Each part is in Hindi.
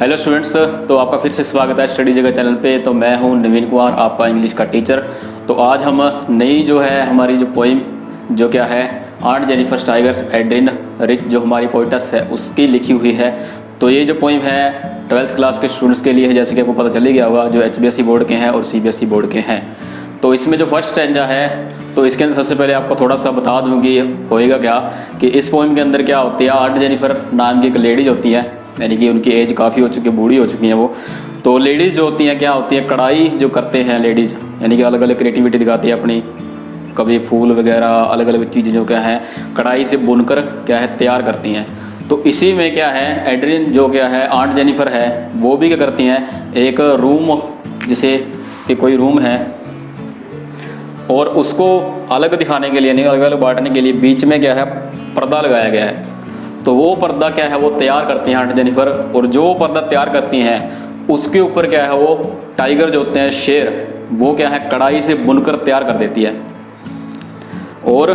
हेलो स्टूडेंट्स, तो आपका फिर से स्वागत है स्टडी जगह चैनल पे। तो मैं हूं नवीन कुमार, आपका इंग्लिश का टीचर। तो आज हम नई जो है हमारी जो पोइम जो क्या है ऑट जेनिफर स्टाइगर्स एड्रिन रिच जो हमारी पोइटस है उसकी लिखी हुई है। तो ये जो पोइम है 12th क्लास के स्टूडेंट्स के लिए है, जैसे कि आपको पता चल ही गया होगा, जो HBSE बोर्ड के हैं और CBSE बोर्ड के हैं। तो इसमें जो फर्स्ट स्टैंजा है तो इसके अंदर सबसे पहले आपको थोड़ा सा बता दूँ कि होएगा क्या कि इस पोइम के अंदर क्या होती है। ऑट जेनिफर नाम की एक लेडीज होती है, यानी कि उनकी एज काफ़ी हो चुकी है, बूढ़ी हो चुकी हैं वो। तो लेडीज़ जो होती हैं क्या होती है, कढ़ाई जो करते हैं लेडीज़, यानी कि अलग अलग क्रिएटिविटी दिखाती है अपनी, कभी फूल वगैरह अलग अलग चीज़ें जो क्या है कढ़ाई से बुनकर क्या है तैयार करती हैं। तो इसी में क्या है एड्रिन जो क्या है ऑट जेनिफर है वो भी क्या करती हैं, एक रूम जैसे कि कोई रूम है और उसको अलग दिखाने के लिए, यानी अलग अलग बांटने के लिए बीच में क्या है पर्दा लगाया गया है। तो वो पर्दा क्या है वो तैयार करती हैं ऑट जेनिफर, और जो पर्दा तैयार करती हैं उसके ऊपर क्या है वो टाइगर जो होते हैं शेर, वो क्या है कढ़ाई से बुनकर तैयार कर देती है। और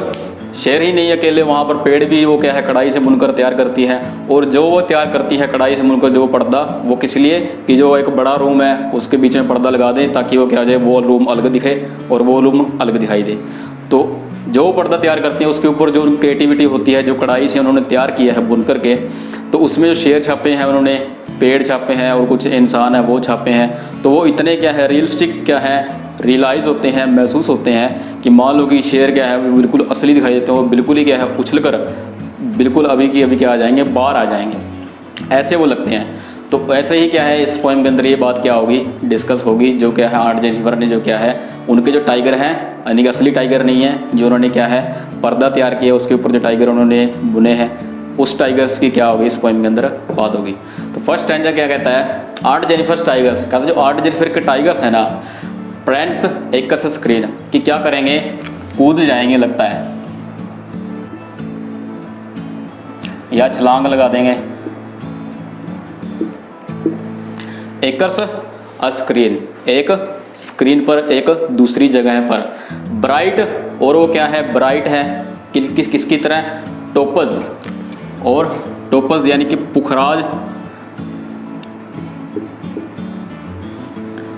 शेर ही नहीं अकेले, वहाँ पर पेड़ भी वो क्या है कढ़ाई से बुनकर तैयार करती है। और जो वो तैयार करती है कढ़ाई से बुनकर जो पर्दा, वो किस लिए कि जो एक बड़ा रूम है उसके बीच में पर्दा लगा दें ताकि वो क्या हो जाए, वो रूम अलग दिखे और वो रूम अलग दिखाई दे। तो जो पर्दा तैयार करती हैं उसके ऊपर जो क्रिएटिविटी होती है, जो कढ़ाई से उन्होंने तैयार किया है बुन करके, तो उसमें जो शेर छापे हैं उन्होंने, पेड़ छापे हैं और कुछ इंसान है वो छापे हैं। तो वो इतने क्या है रियलिस्टिक क्या है रियलाइज़ होते हैं, महसूस होते हैं कि मान लो कि शेर क्या है वो बिल्कुल असली दिखाई देते हैं, वो बिल्कुल ही क्या है उछल कर बिल्कुल अभी की अभी क्या आ जाएंगे, बाहर आ जाएंगे, ऐसे वो लगते हैं। तो ऐसे ही क्या है इस पोइम के अंदर ये बात क्या होगी डिस्कस होगी, जो क्या है ऑट जेनिफर ने जो क्या है उनके जो टाइगर हैं, यानी कि असली टाइगर नहीं है, जो उन्होंने क्या है पर्दा तैयार किया उसके ऊपर जो टाइगर उन्होंने बुने हैं, उस टाइगर्स की क्या होगी इस पोइम के अंदर बात होगी। तो फर्स्ट स्टैंजा क्या कहता है, ऑट जेनिफर टाइगर्स, कहता है जो ऑट जेनिफर के टाइगर्स हैं ना, फ्रेंड्स एकर्स स्क्रीन कि क्या करेंगे, कूद जाएंगे लगता है, या छलांग लगा देंगे। एकर्स स्क्रीन, एक स्क्रीन पर, एक दूसरी जगह पर। ब्राइट, और वो क्या है ब्राइट है किसकी तरह, टोपज, और टोपज यानी कि पुखराज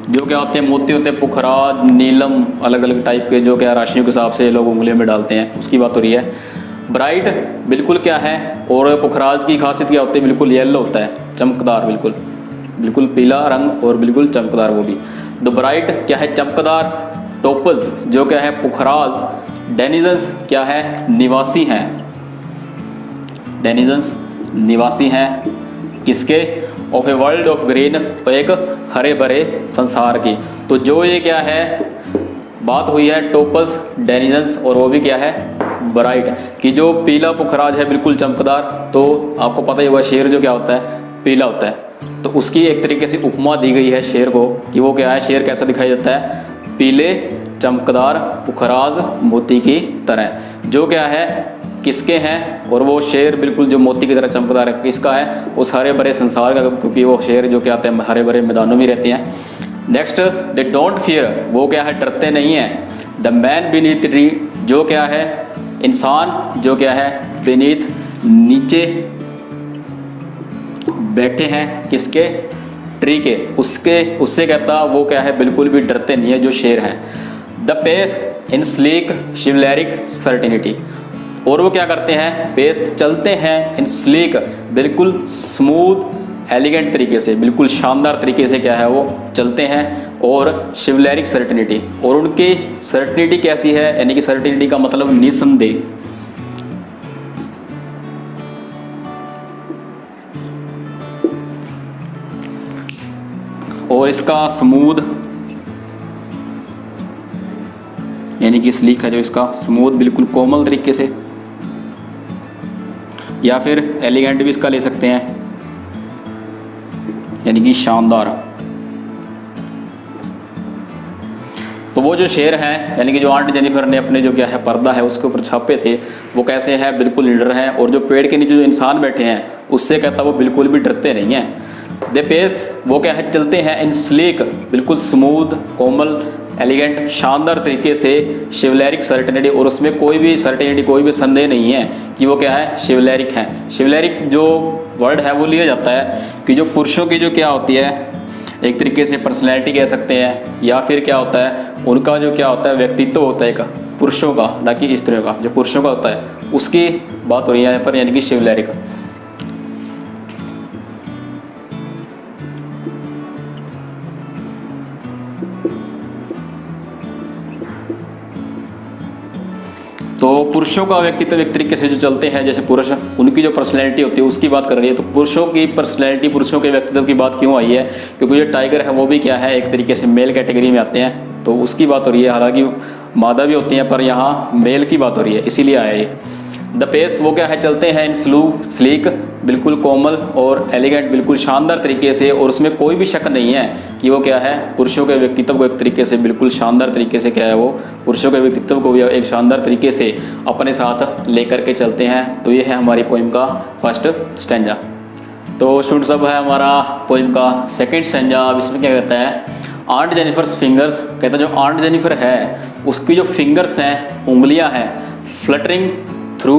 जो क्या होते हैं मोती होते हैं, पुखराज, नीलम, अलग अलग टाइप के जो क्या राशियों के हिसाब से लोग उंगलियों में डालते हैं, उसकी बात हो रही है। ब्राइट बिल्कुल क्या है, और पुखराज की खासियत क्या होती है, बिल्कुल येलो होता है, चमकदार, बिल्कुल बिल्कुल पीला रंग और बिल्कुल चमकदार वो भी। द ब्राइट क्या है चमकदार, टोपज जो क्या है पुखराज, डेनिजन्स क्या है निवासी हैं, डेनिजन्स निवासी हैं किसके, of a world of green, एक हरे भरे संसार की। तो जो ये क्या है बात हुई है टोपज, डेनिजन्स और वो भी क्या है ब्राइट, कि जो पीला पुखराज है बिल्कुल चमकदार, तो आपको पता ही होगा शेर जो क्या होता है पीला होता है, तो उसकी एक तरीके से उपमा दी गई है शेर को कि वो क्या है शेर कैसा दिखाई देता है, पीले चमकदार पुखराज मोती की तरह, जो क्या है किसके हैं, और वो शेर बिल्कुल जो मोती की तरह चमकदार है किसका है, उस हरे भरे संसार का, क्योंकि वो शेर जो क्या होते हैं हरे भरे मैदानों में रहते हैं। नेक्स्ट, दे डोंट फियर, वो क्या है डरते नहीं हैं। द मैन बीनीथ ट्री, जो क्या है इंसान जो क्या है बीनीथ नीचे बैठे हैं किसके, ट्री के, उससे कहता वो क्या है बिल्कुल भी डरते नहीं है जो शेर हैं। The pace in sleek chivalric certainty, और वो क्या करते हैं पेस चलते हैं इन स्लीक बिल्कुल स्मूथ एलिगेंट तरीके से, बिल्कुल शानदार तरीके से क्या है वो चलते हैं, और शिवलैरिक सर्टिनिटी, और उनकी सर्टिनिटी कैसी है, यानी कि सर्टिनिटी का मतलब निसंदेह, और इसका स्मूथ यानी कि स्लीक है जो इसका स्मूथ बिल्कुल कोमल तरीके से, या फिर एलिगेंट भी इसका ले सकते हैं, यानी कि शानदार। तो वो जो शेर हैं यानी कि जो ऑट जेनिफर ने अपने जो क्या है पर्दा है उसके ऊपर छापे थे, वो कैसे हैं बिल्कुल निडर हैं, और जो पेड़ के नीचे जो इंसान बैठे हैं उससे कहता वो बिल्कुल भी डरते नहीं हैं। दे पेस वो क्या है चलते हैं इन स्लीक बिल्कुल स्मूथ कोमल एलिगेंट शानदार तरीके से शिवलैरिक सर्टेनिटी, और उसमें कोई भी सर्टेनिटी कोई भी संदेह नहीं है कि वो क्या है, शिवलैरिक हैं। शिवलैरिक जो वर्ड है वो लिया जाता है कि जो पुरुषों की जो क्या होती है, एक तरीके से पर्सनैलिटी कह सकते हैं, या फिर क्या होता है उनका जो क्या होता है व्यक्तित्व होता है एक पुरुषों का, ना कि स्त्रियों का, जो पुरुषों का होता है उसकी बात हो रही है यहाँ पर, यानी कि शिवलैरिक। तो पुरुषों का व्यक्तित्व एक तरीके से जो चलते हैं, जैसे पुरुष, उनकी जो पर्सनैलिटी होती है उसकी बात कर रही है। तो पुरुषों की पर्सनैलिटी, पुरुषों के व्यक्तित्व की बात क्यों आई है, क्योंकि जो टाइगर है वो भी क्या है, एक तरीके से मेल कैटेगरी में आते हैं, तो उसकी बात हो रही है। हालांकि मादा भी होती हैं पर यहाँ मेल की बात हो रही है, इसीलिए आया ये। द पेस वो क्या है, चलते हैं इन स्लीक, बिल्कुल कोमल और एलिगेंट, बिल्कुल शानदार तरीके से, और उसमें कोई भी शक नहीं है कि वो क्या है, पुरुषों के व्यक्तित्व को एक तरीके से बिल्कुल शानदार तरीके से क्या है, वो पुरुषों के व्यक्तित्व को भी एक शानदार तरीके से अपने साथ लेकर के चलते हैं। तो ये है हमारी पोइम का फर्स्ट स्टैंजा। तो स्टूडेंट्स अब है हमारा पोइम का सेकेंड स्टैंजा। अब इसमें क्या कहता है, आंट जेनिफर्स फिंगर्स, कहता है जो आंट जेनिफर है उसकी जो फिंगर्स हैं, उंगलियां हैं, फ्लटरिंग थ्रू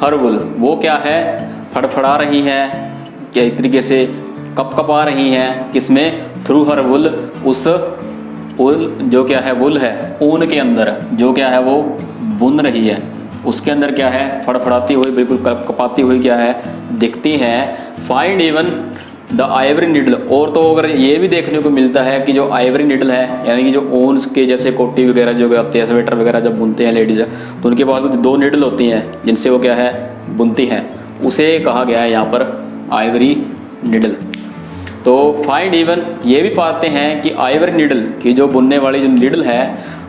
हर वुल, वो क्या है, फड़फड़ा रही हैं, क्या एक तरीके से कपकपा रही हैं, किसमें, थ्रू हर वुल, उस वुल जो क्या है, वुल है, ऊन के अंदर जो क्या है वो बुन रही है, उसके अंदर क्या है, फड़फड़ाती हुई, बिल्कुल कपकपाती हुई क्या है, दिखती हैं। Find even the Ivory needle, और तो अगर ये भी देखने को मिलता है कि जो आइवरी निडल है, यानी कि जो ऊन के जैसे कोटी वगैरह जो होती है, स्वेटर वगैरह जब बुनते हैं लेडीज, तो उनके पास दो निडल होती हैं जिनसे वो क्या है, बुनती हैं, उसे कहा गया है यहाँ पर आइवरी निडल। तो फाइंड इवन, ये भी पाते हैं कि आइवरी निडल की जो बुनने वाली जो निडल है,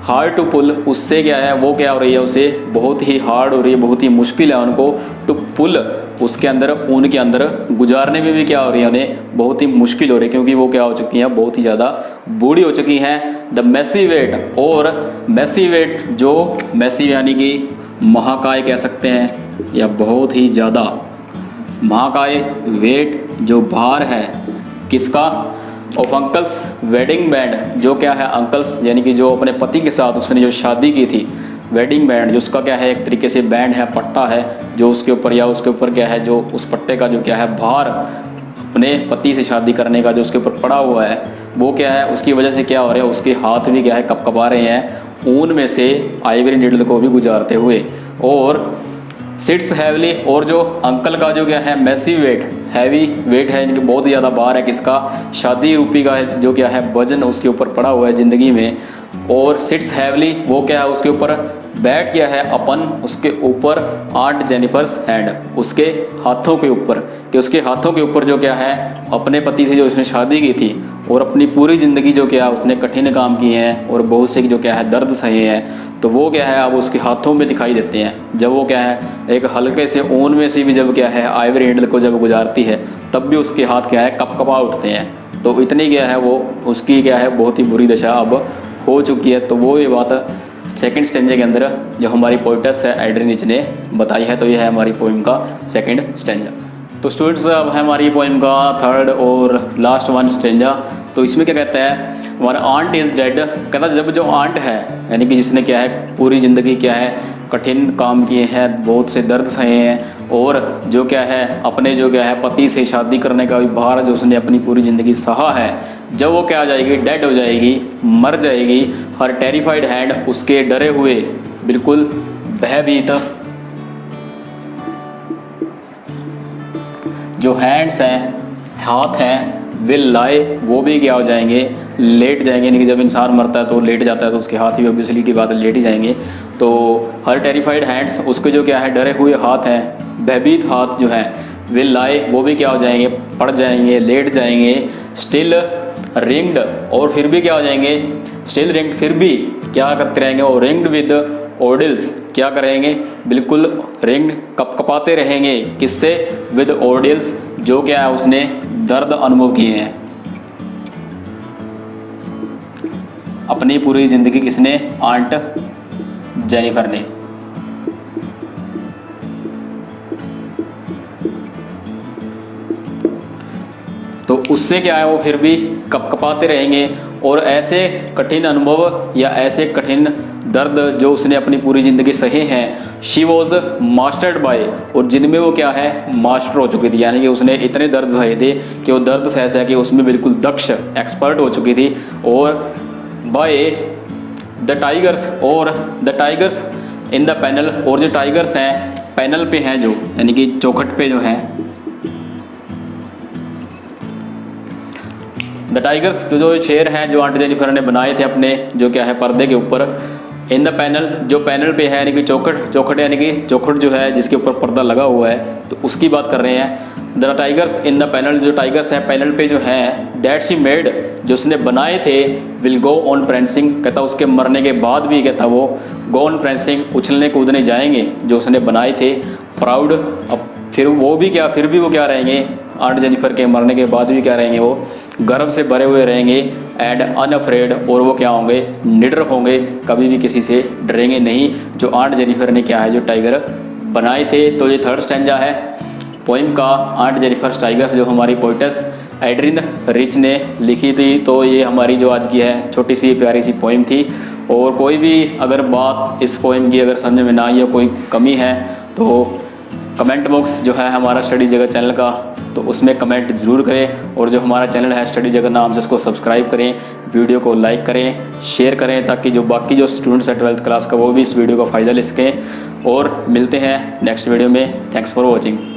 हार्ड टू पुल, उससे क्या है, वो क्या हो रही है, उसे बहुत ही हार्ड हो रही है, बहुत ही मुश्किल है उनको टू पुल, उसके अंदर ऊन के अंदर गुजारने में भी क्या हो रही है, उन्हें बहुत ही मुश्किल हो रही है, क्योंकि वो क्या हो चुकी हैं, बहुत ही ज़्यादा बूढ़ी हो चुकी हैं। द मैसी वेट, और मैसी वेट, जो मैसी यानी कि महाकाय कह सकते हैं, या बहुत ही ज़्यादा महाकाय, वेट जो भार है, किसका, ऑफ अंकल्स वेडिंग बैंड, जो क्या है, अंकल्स यानी कि जो अपने पति के साथ उसने जो शादी की थी, वेडिंग बैंड जो उसका क्या है, एक तरीके से बैंड है, पट्टा है, जो उसके ऊपर, या उसके ऊपर क्या है, जो उस पट्टे का जो क्या है भार, अपने पति से शादी करने का जो उसके ऊपर पड़ा हुआ है, वो क्या है, उसकी वजह से क्या हो रहा है, उसके हाथ भी क्या है, कपकपा रहे हैं ऊन में से आइवरी नीडल को भी गुजारते हुए। और सिट्स हैवली, और जो अंकल का जो क्या है, मैसिव वेट, हैवी वेट है, इनके बहुत ज़्यादा भार है, किसका, शादी रूपी का जो क्या है वजन उसके ऊपर पड़ा हुआ है ज़िंदगी में। और सिट्स हैवली, वो क्या है, उसके ऊपर बैठ गया है, अपन उसके ऊपर आंट जेनिफर्स हैंड, उसके हाथों के ऊपर, कि उसके हाथों के ऊपर जो क्या है, अपने पति से जो उसने शादी की थी और अपनी पूरी ज़िंदगी जो क्या उसने कठिन काम किए हैं और बहुत से जो क्या है दर्द सहे हैं, तो वो क्या है अब उसके हाथों में दिखाई देते हैं। जब वो क्या है, एक हल्के से ऊन में से भी जब क्या है आइवरी नीडल को जब गुजारती है, तब भी उसके हाथ क्या है, कपकपा उठते हैं। तो इतनी क्या है, वो उसकी क्या है, बहुत ही बुरी दशा अब हो चुकी है। तो वो ये बात सेकंड स्टेंजा के अंदर जो हमारी पोइटस है एड्रिनिच ने बताई है। तो ये है हमारी पोइम का सेकंड स्टेंजा। तो स्टूडेंट्स अब है हमारी पोइम का थर्ड और लास्ट वन स्टेंजा। तो इसमें क्या कहता है, हमारा आंट इज़ डेड, कहता है जब जो आंट है यानी कि जिसने क्या है पूरी ज़िंदगी क्या है कठिन काम किए हैं, बहुत से दर्द सहे हैं, और जो क्या है अपने जो क्या है पति से शादी करने का भी भार जो उसने अपनी पूरी ज़िंदगी सहा है, जब वो क्या हो जाएगी, डेड हो जाएगी, मर जाएगी। हर टेरिफाइड हैंड, उसके डरे हुए बिल्कुल भयभीत जो हैंड्स हैं, हाथ हैं, विल लाई, वो भी क्या हो जाएंगे, लेट जाएंगे। यानी कि जब इंसान मरता है तो लेट जाता है, तो उसके हाथ भी ऑब्वियसली की बात है लेट ही जाएंगे। तो हर टेरिफाइड हैंड्स, उसके जो क्या है डरे हुए हाथ हैं, भयभीत हाथ जो हैं, विल लाई, वो भी क्या हो जाएंगे, पड़ जाएंगे, लेट जाएंगे। स्टिल रिंग्ड, और फिर भी क्या हो जाएंगे, स्टिल रिंग्ड, फिर भी क्या करते रहेंगे, और रिंग्ड विद ऑर्डिल्स, क्या करेंगे, बिल्कुल रिंग्ड कपकपाते रहेंगे, किससे, विद ऑर्डिल्स, जो क्या है उसने दर्द अनुभव किए हैं अपनी पूरी ज़िंदगी, किसने, आंट जेनिफर ने। तो उससे क्या है वो फिर भी कपकपाते रहेंगे और ऐसे कठिन अनुभव या ऐसे कठिन दर्द जो उसने अपनी पूरी ज़िंदगी सहे हैं, शी वॉज मास्टर्ड बाय, और जिनमें वो क्या है मास्टर हो चुकी थी, यानी कि उसने इतने दर्द सहे थे कि वो दर्द से ऐसा है कि उसमें बिल्कुल दक्ष एक्सपर्ट हो चुकी थी। और बाय द टाइगर्स, और the tigers in the panel, और जो टाइगर्स हैं पैनल पे हैं, जो यानी कि चौखट पे जो हैं, द टाइगर्स जो शेर हैं जो आंट जेनिफर ने बनाए थे अपने जो क्या है पर्दे के ऊपर, इन द पैनल जो पैनल पे है यानी कि चौखट यानी कि चौखट जो है जिसके ऊपर पर्दा लगा हुआ है, तो उसकी बात कर रहे हैं। The tigers in the panel, जो टाइगर्स हैं पैनल पे जो हैं, दैट शी मेड जो उसने बनाए थे, विल गो ऑन प्रेंसिंग, कहता उसके मरने के बाद भी कहता वो गो ऑन प्रेंसिंग उछलने कूदने जाएंगे जो उसने बनाए थे, प्राउड। अब फिर वो भी क्या रहेंगे आंट जेनिफर के मरने के बाद भी क्या रहेंगे, वो गर्व से भरे हुए रहेंगे, एंड अनअफ्रेड, और वो क्या होंगे निडर होंगे, कभी भी किसी से डरेंगे नहीं, जो आंट जेनिफर ने क्या है जो टाइगर बनाए थे। तो ये थर्ड स्टैंजा है पोइम का, आंट जेनिफर टाइगर्स, जो हमारी पोइटस एड्रिन रिच ने लिखी थी। तो ये हमारी जो आज की है छोटी सी प्यारी सी पोइम थी। और कोई भी अगर बात इस पोइम की अगर समझ में ना आई या कोई कमी है तो कमेंट बॉक्स जो है हमारा स्टडी जगत चैनल का, तो उसमें कमेंट ज़रूर करें। और जो हमारा चैनल है स्टडी जगत नाम से उसको सब्सक्राइब करें, वीडियो को लाइक करें, शेयर करें, ताकि जो बाकी जो स्टूडेंट्स हैं 12th क्लास का वो भी इस वीडियो का फ़ायदा ले सकें। और मिलते हैं नेक्स्ट वीडियो में। Thanks for watching.